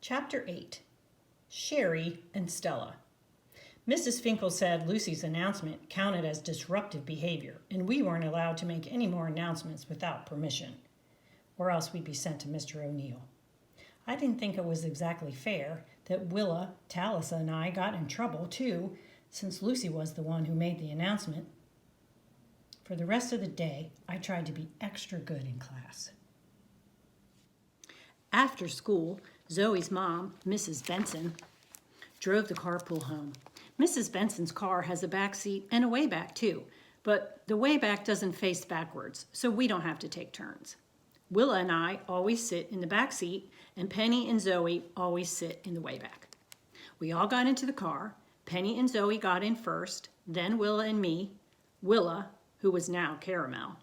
Chapter 8, Sherry and Stella. Mrs. Finkel said Lucy's announcement counted as disruptive behavior, and we weren't allowed to make any more announcements without permission, or else we'd be sent to Mr. O'Neill. I didn't think it was exactly fair that Willa, Talisa, and I got in trouble, too, since Lucy was the one who made the announcement. For the rest of the day, I tried to be extra good in class. After school, Zoe's mom, Mrs. Benson, drove the carpool home. Mrs. Benson's car has a back seat and a way back too, but the way back doesn't face backwards, so we don't have to take turns. Willa and I always sit in the back seat, and Penny and Zoe always sit in the way back. We all got into the car. Penny and Zoe got in first, then Willa and me. Willa, who was now Caramel.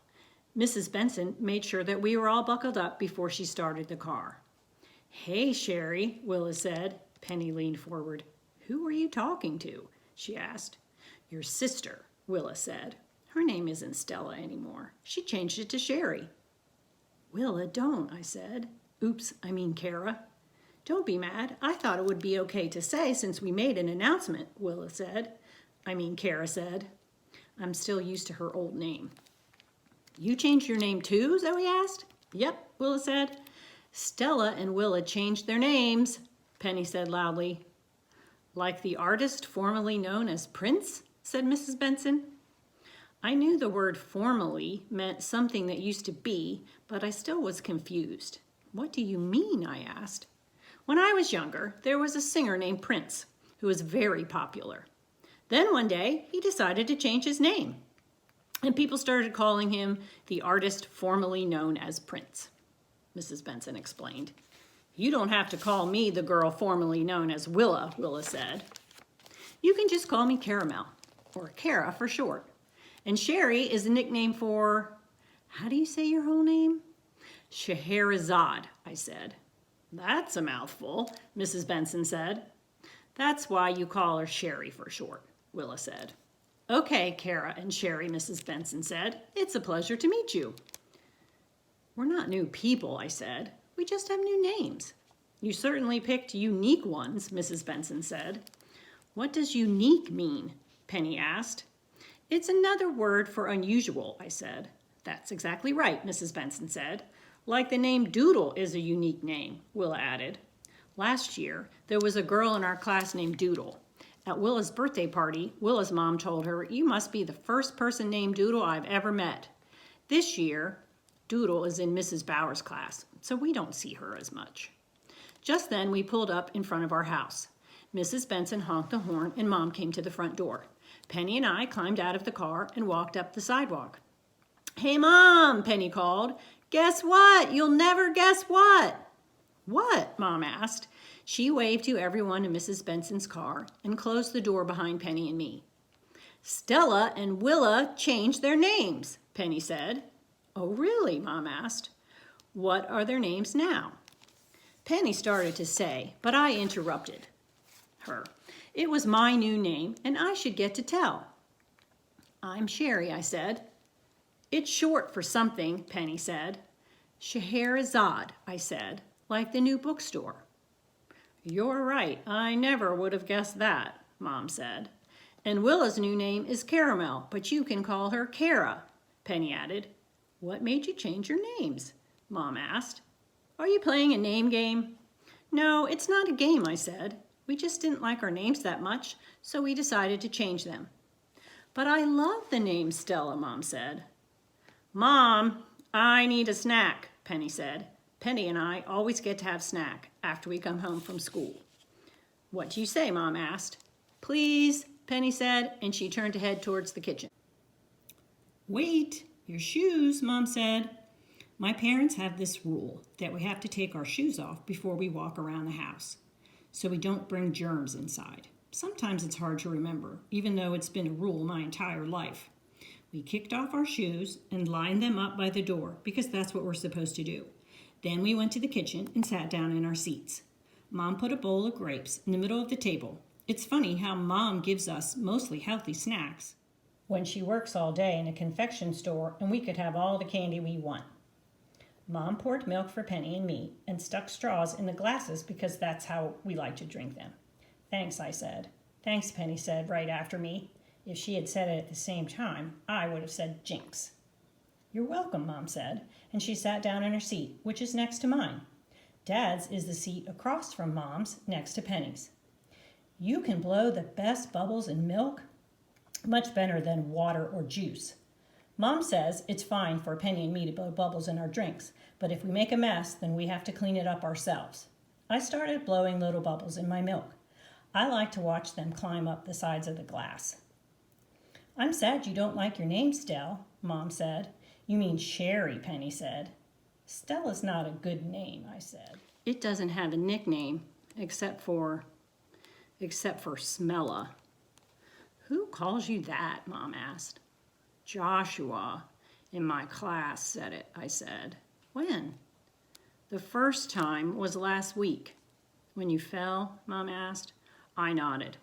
Mrs. Benson made sure that we were all buckled up before she started the car. "Hey, Sherry," Willa said. Penny leaned forward. "Who are you talking to?" she asked. "Your sister," Willa said. "Her name isn't Stella anymore. She changed it to Sherry." "Willa, don't," I said. "Oops, I mean Kara." "Don't be mad. I thought it would be okay to say since we made an announcement," Kara said. I'm still used to her old name. "You changed your name too?" Zoe asked. "Yep," Willa said. "Stella and Willa changed their names," Penny said loudly. "Like the artist formerly known as Prince?" said Mrs. Benson. I knew the word formerly meant something that used to be, but I still was confused. "What do you mean?" I asked. "When I was younger, there was a singer named Prince who was very popular. Then one day, he decided to change his name, and people started calling him the artist formerly known as Prince," Mrs. Benson explained. "You don't have to call me the girl formerly known as Willa," Willa said. "You can just call me Caramel, or Kara for short. And Sherry is a nickname for, how do you say your whole name?" "Scheherazade," I said. "That's a mouthful," Mrs. Benson said. "That's why you call her Sherry for short," Willa said. "Okay, Kara and Sherry," Mrs. Benson said. "It's a pleasure to meet you." "We're not new people," I said. "We just have new names." "You certainly picked unique ones," Mrs. Benson said. "What does unique mean?" Penny asked. "It's another word for unusual," I said. "That's exactly right," Mrs. Benson said. "Like the name Doodle is a unique name," Willa added. "Last year, there was a girl in our class named Doodle. At Willa's birthday party, Willa's mom told her, 'You must be the first person named Doodle I've ever met.' This year, Doodle is in Mrs. Bauer's class, so we don't see her as much." Just then, we pulled up in front of our house. Mrs. Benson honked the horn, and Mom came to the front door. Penny and I climbed out of the car and walked up the sidewalk. "Hey, Mom," Penny called. "Guess what? You'll never guess what." "What?" Mom asked. She waved to everyone in Mrs. Benson's car and closed the door behind Penny and me. "Stella and Willa changed their names," Penny said. "Oh, really?" Mom asked. "What are their names now?" Penny started to say, but I interrupted her. It was my new name, and I should get to tell. "I'm Sherry," I said. "It's short for something," Penny said. "Scheherazade," I said, "like the new bookstore." "You're right. I never would have guessed that," Mom said. "And Willa's new name is Caramel, but you can call her Kara," Penny added. "What made you change your names?" Mom asked. "Are you playing a name game?" "No, it's not a game," I said. "We just didn't like our names that much, so we decided to change them." "But I love the name Stella," Mom said. "Mom, I need a snack," Penny said. Penny and I always get to have snack after we come home from school. "What do you say?" Mom asked. "Please," Penny said, and she turned to head towards the kitchen. "Wait, your shoes," Mom said. My parents have this rule that we have to take our shoes off before we walk around the house, so we don't bring germs inside. Sometimes it's hard to remember, even though it's been a rule my entire life. We kicked off our shoes and lined them up by the door because that's what we're supposed to do. Then we went to the kitchen and sat down in our seats. Mom put a bowl of grapes in the middle of the table. It's funny how Mom gives us mostly healthy snacks when she works all day in a confection store and we could have all the candy we want. Mom poured milk for Penny and me and stuck straws in the glasses because that's how we like to drink them. Thanks, I said. Thanks, Penny said right after me. If she had said it at the same time, I would have said jinx. You're welcome, Mom said, and she sat down in her seat, which is next to mine. Dad's is the seat across from Mom's, next to Penny's. You can blow the best bubbles in milk, much better than water or juice. Mom says it's fine for Penny and me to blow bubbles in our drinks, but if we make a mess, then we have to clean it up ourselves. I started blowing little bubbles in my milk. I like to watch them climb up the sides of the glass. I'm sad you don't like your name, Stell, Mom said. You mean Sherry, Penny said. Stella's not a good name, I said. It doesn't have a nickname except for Smella. Who calls you that? Mom asked. Joshua in my class said it, I said. When? The first time was last week. When you fell? Mom asked. I nodded.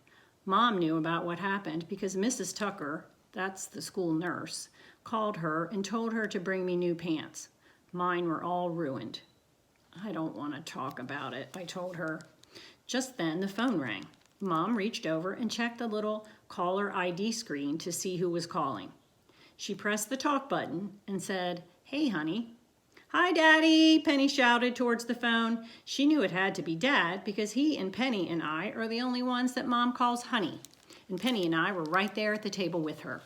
Mom knew about what happened because Mrs. Tucker, that's the school nurse, called her and told her to bring me new pants. Mine were all ruined. I don't want to talk about it, I told her. Just then the phone rang. Mom reached over and checked the little caller ID screen to see who was calling. She pressed the talk button and said, Hey, honey. Hi, Daddy, Penny shouted towards the phone. She knew it had to be Dad because he and Penny and I are the only ones that Mom calls honey. And Penny and I were right there at the table with her.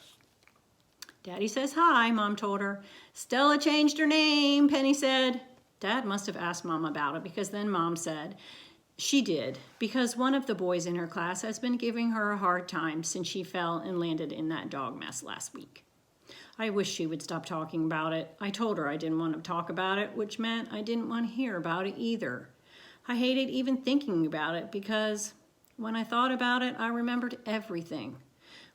Daddy says hi, Mom told her. Stella changed her name, Penny said. Dad must have asked Mom about it because then Mom said she did because one of the boys in her class has been giving her a hard time since she fell and landed in that dog mess last week. I wish she would stop talking about it. I told her I didn't want to talk about it, which meant I didn't want to hear about it either. I hated even thinking about it because when I thought about it, I remembered everything.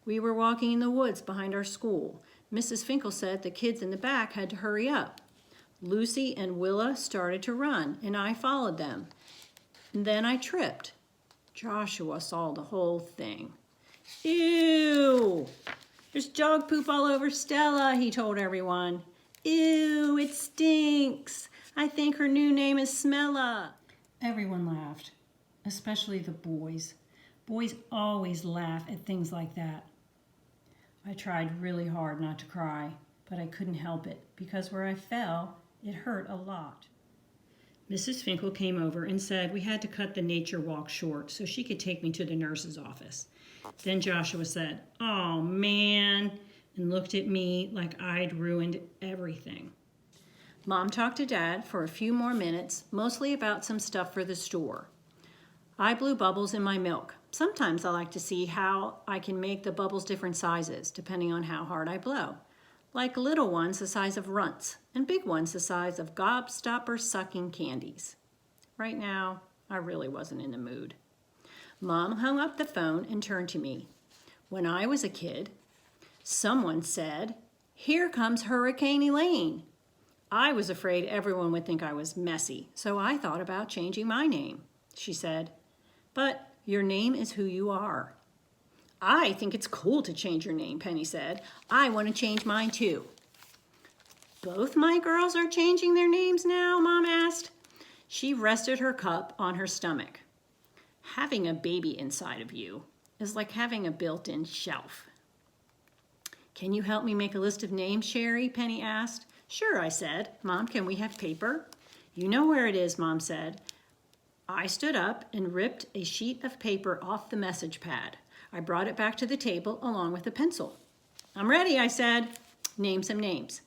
We were walking in the woods behind our school. Mrs. Finkel said the kids in the back had to hurry up. Lucy and Willa started to run, and I followed them. And then I tripped. Joshua saw the whole thing. Ew! There's dog poop all over Stella, he told everyone. Ew, it stinks. I think her new name is Smella. Everyone laughed, especially the boys. Boys always laugh at things like that. I tried really hard not to cry, but I couldn't help it because where I fell, it hurt a lot. Mrs. Finkel came over and said we had to cut the nature walk short so she could take me to the nurse's office. Then Joshua said, "Oh, man," and looked at me like I'd ruined everything. Mom talked to Dad for a few more minutes, mostly about some stuff for the store. I blew bubbles in my milk. Sometimes I like to see how I can make the bubbles different sizes, depending on how hard I blow. Like little ones the size of runts, and big ones the size of gobstopper sucking candies. Right now, I really wasn't in the mood. Mom hung up the phone and turned to me. When I was a kid, someone said, "Here comes Hurricane Elaine." I was afraid everyone would think I was messy, so I thought about changing my name. She said, "But your name is who you are." I think it's cool to change your name, Penny said. I want to change mine too. Both my girls are changing their names now, Mom asked. She rested her cup on her stomach. Having a baby inside of you is like having a built-in shelf. Can you help me make a list of names, Sherry? Penny asked. Sure, I said. Mom, can we have paper? You know where it is, Mom said. I stood up and ripped a sheet of paper off the message pad. I brought it back to the table along with a pencil. I'm ready, I said. Name some names.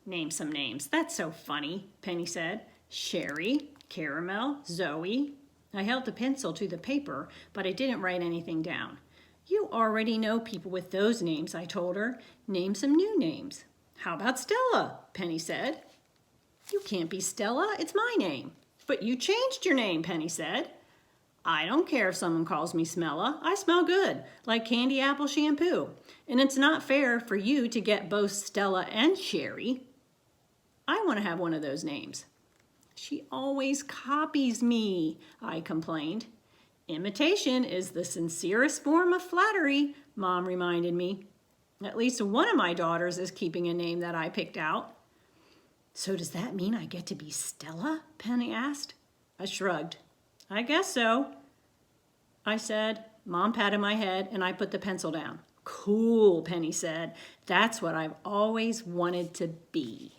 Name some names. That's so funny, Penny said. Sherry, Caramel, Zoe. I held the pencil to the paper, but I didn't write anything down. You already know people with those names, I told her. Name some new names. How about Stella? Penny said. You can't be Stella, it's my name. But you changed your name, Penny said. I don't care if someone calls me Smella. I smell good, like candy apple shampoo. And it's not fair for you to get both Stella and Sherry. I want to have one of those names. She always copies me, I complained. Imitation is the sincerest form of flattery, Mom reminded me. At least one of my daughters is keeping a name that I picked out. So does that mean I get to be Stella? Penny asked. I shrugged. I guess so, I said. Mom patted my head and I put the pencil down. Cool, Penny said. That's what I've always wanted to be.